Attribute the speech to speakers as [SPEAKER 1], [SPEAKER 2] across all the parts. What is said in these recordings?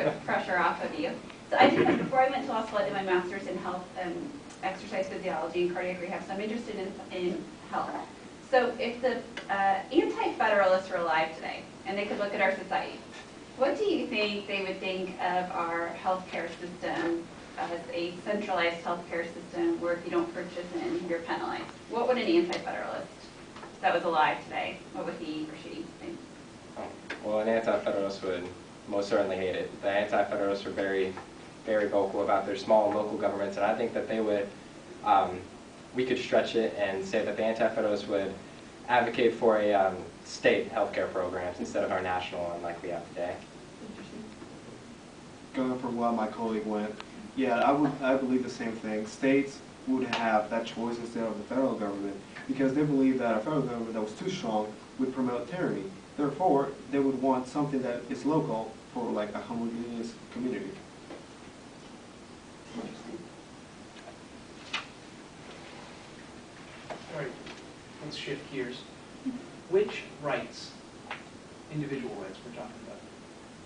[SPEAKER 1] of pressure off of you. So I did, before I went to law school, I did my master's in health and exercise physiology and cardiac rehab, so I'm interested in health. So if the anti-federalists were alive today, and they could look at our society, what do you think they would think of our healthcare system as a centralized healthcare system where if you don't purchase in, you're penalized? What would an anti-federalist that was alive today, what would he or she think?
[SPEAKER 2] Well, an anti-federalist would most certainly hate it. The anti-federalists are very, very vocal about their small and local governments, and I think that they would, we could stretch it and say that the anti-federalists would advocate for a state healthcare programs instead of our national one like we have today.
[SPEAKER 3] Going from where my colleague went, yeah, I believe the same thing. States would have that choice instead of the federal government because they believe that a federal government that was too strong would promote tyranny. Therefore, they would want something that is local for like a homogeneous community.
[SPEAKER 4] All right, let's shift gears. Which rights, individual rights we're talking about,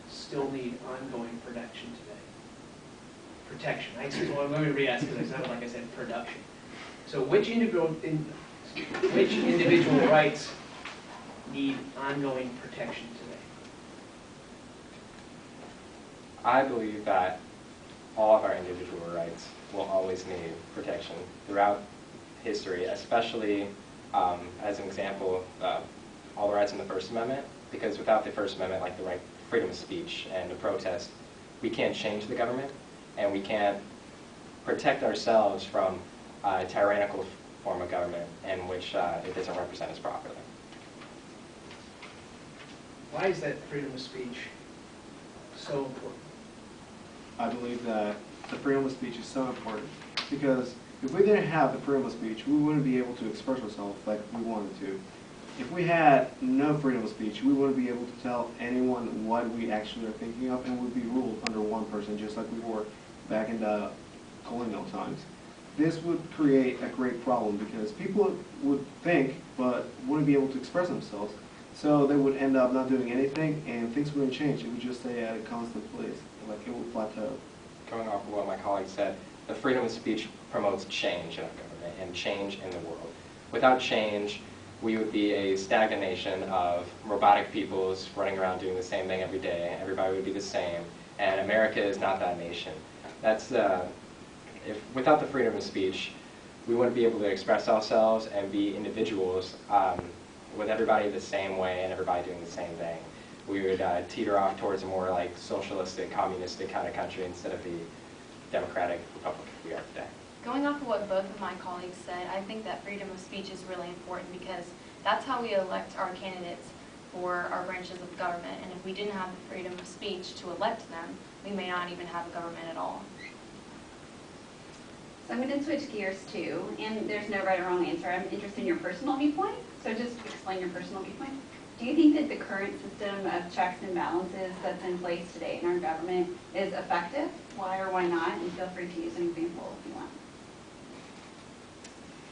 [SPEAKER 4] still need ongoing protection today? Protection. Well, let me re-ask because it sounded like I said production. So which individual rights need ongoing protection today?
[SPEAKER 2] I believe that all of our individual rights will always need protection throughout history, especially as an example, all the rights in the First Amendment, because without the First Amendment, like the right freedom of speech and to protest, we can't change the government, and we can't protect ourselves from a tyrannical form of government in which it doesn't represent us properly.
[SPEAKER 4] Why is that freedom of speech so important?
[SPEAKER 3] I believe that the freedom of speech is so important because if we didn't have the freedom of speech, we wouldn't be able to express ourselves like we wanted to. If we had no freedom of speech, we wouldn't be able to tell anyone what we actually are thinking of and would be ruled under one person just like we were back in the colonial times. This would create a great problem because people would think but wouldn't be able to express themselves. So they would end up not doing anything and things wouldn't change. It would just stay at a constant place, like it would plateau.
[SPEAKER 2] Going off of what my colleague said, the freedom of speech promotes change in our government and change in the world. Without change, we would be a stagnant nation of robotic peoples running around doing the same thing every day. Everybody would be the same, and America is not that nation. That's without the freedom of speech, we wouldn't be able to express ourselves and be individuals with everybody the same way and everybody doing the same thing. We would teeter off towards a more like socialistic, communistic kind of country instead of the democratic republic we are today.
[SPEAKER 5] Going off of what both of my colleagues said, I think that freedom of speech is really important because that's how we elect our candidates for our branches of government. And if we didn't have the freedom of speech to elect them, we may not even have a government at all.
[SPEAKER 1] So I'm going to switch gears too, and there's no right or wrong answer. I'm interested in your personal viewpoint, so just explain your personal viewpoint. Do you think that the current system of checks and balances that's in place today in our government is effective? Why or why not? And feel free to use an example if you want.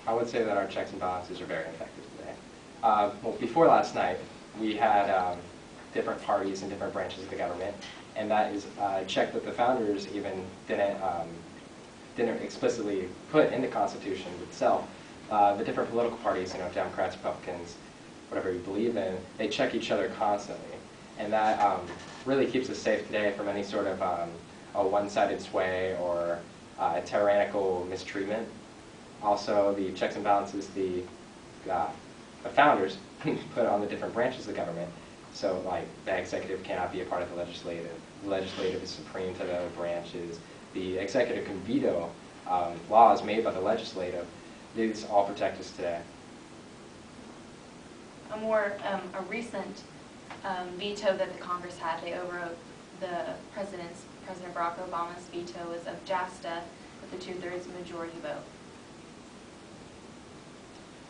[SPEAKER 2] I would say that our checks and balances are very effective today. Well, before last night, we had different parties and different branches of the government, and that is a check that the founders even didn't explicitly put in the Constitution itself. The different political parties, Democrats, Republicans, whatever you believe in, they check each other constantly, and that really keeps us safe today from any sort of a one-sided sway or tyrannical mistreatment. Also, the checks and balances the founders put on the different branches of the government. So, like, the executive cannot be a part of the legislative. The legislative is supreme to the other branches. The executive can veto laws made by the legislative. These all protect us today.
[SPEAKER 5] A recent veto that the Congress had, they overrode President Barack Obama's veto was of JASTA with a 2/3 majority vote.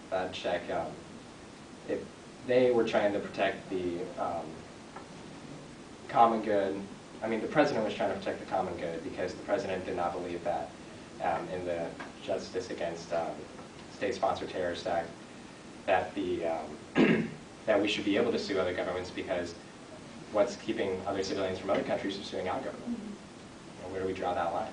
[SPEAKER 2] That check, if they were trying to protect the common good, I mean, the president was trying to protect the common good because the president did not believe that in the Justice Against State-Sponsored Terrorist Act, that that we should be able to sue other governments because what's keeping other civilians from other countries from suing our government? Where do we draw that line?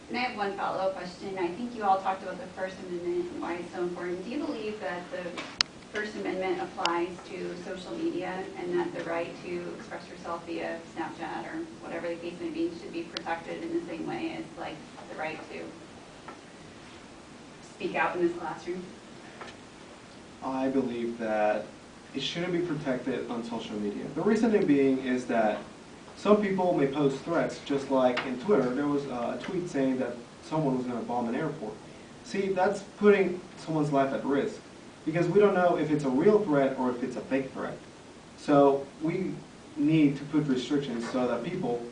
[SPEAKER 1] And I have one follow-up question. I think you all talked about the First Amendment and why it's so important. Do you believe that the First Amendment applies to social media and that the right to express yourself via Snapchat or whatever the case may be should be protected in the same way as like the right to speak out in this classroom?
[SPEAKER 3] I believe that it shouldn't be protected on social media. The reasoning being is that some people may post threats, just like in Twitter, there was a tweet saying that someone was going to bomb an airport. See, that's putting someone's life at risk, because we don't know if it's a real threat or if it's a fake threat. So we need to put restrictions so that people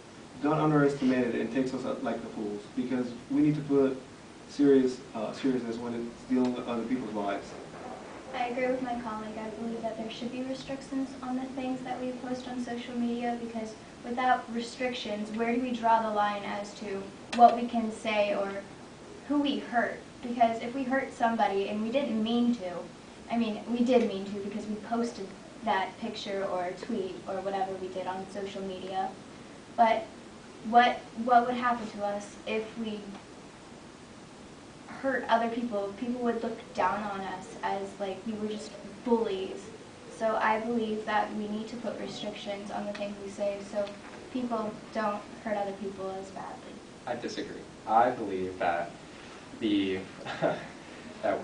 [SPEAKER 3] don't underestimate it and take us like the fools, because we need to put seriousness when it's dealing with other people's lives.
[SPEAKER 6] I agree with my colleague. I believe that there should be restrictions on the things that we post on social media, because without restrictions, where do we draw the line as to what we can say or who we hurt? Because if we hurt somebody and we didn't mean to, I mean, we did mean to because we posted that picture or tweet or whatever we did on social media, but what would happen to us if we hurt other people? People would look down on us as like we were just bullies. So I believe that we need to put restrictions on the things we say so people don't hurt other people as badly.
[SPEAKER 2] I disagree. I believe that the that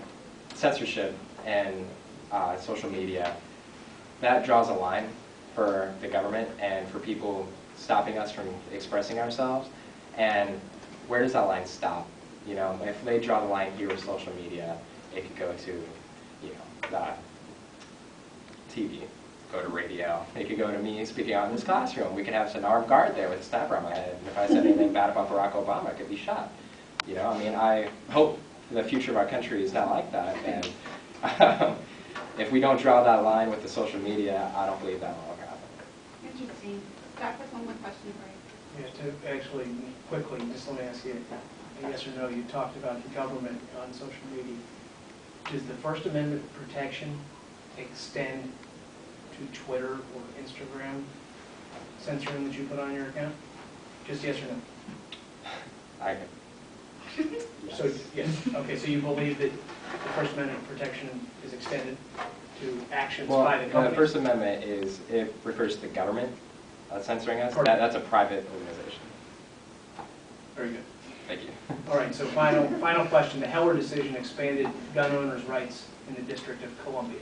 [SPEAKER 2] censorship and social media, that draws a line for the government and for people stopping us from expressing ourselves. And where does that line stop? You know, if they draw the line here with social media, it could go to, you know, TV, go to radio. It could go to me speaking out in this classroom. We could have an armed guard there with a sniper on my head. And if I said anything bad about Barack Obama, I could be shot. You know, I mean, I hope the future of our country is not like that. And if we don't draw that line with the social media, I don't believe that will ever happen.
[SPEAKER 1] Interesting. Scott, with one more question for you.
[SPEAKER 4] Yeah, to actually quickly, just let me ask you a yes or no. You talked about the government on social media. Does the First Amendment protection extend to Twitter or Instagram censoring that you put on your account? Just yes or no?
[SPEAKER 2] I
[SPEAKER 4] So, yes, okay, so you believe that the First Amendment protection is extended to actions by the
[SPEAKER 2] the
[SPEAKER 4] company?
[SPEAKER 2] First Amendment is, it refers to the government censoring us.
[SPEAKER 4] Correct.
[SPEAKER 2] That's a private organization.
[SPEAKER 4] Very good.
[SPEAKER 2] Thank you.
[SPEAKER 4] All right, so final question. The Heller decision expanded gun owners' rights in the District of Columbia.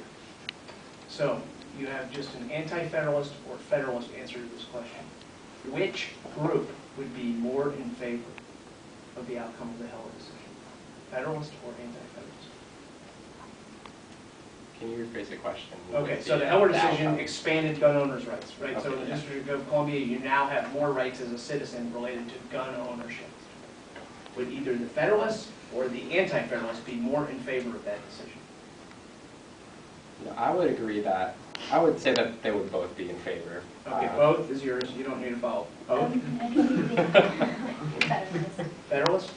[SPEAKER 4] So you have just an anti-federalist or federalist answer to this question. Which group would be more in favor of the outcome of the Heller decision? Federalist or anti-federalist?
[SPEAKER 2] Can you rephrase the question?
[SPEAKER 4] Okay, so the Heller decision
[SPEAKER 2] outcome.
[SPEAKER 4] expanded gun owners' rights, right? So in
[SPEAKER 2] Okay,
[SPEAKER 4] the
[SPEAKER 2] yeah.
[SPEAKER 4] District of Columbia, you now have more rights as a citizen related to gun ownership. Would either the Federalists or the anti-Federalists be more in favor of that decision?
[SPEAKER 2] No, I would agree that, I would say that they would both be in favor.
[SPEAKER 4] Okay, both is yours, you don't need to follow. Both?
[SPEAKER 6] I can be Federalist.
[SPEAKER 4] Federalists?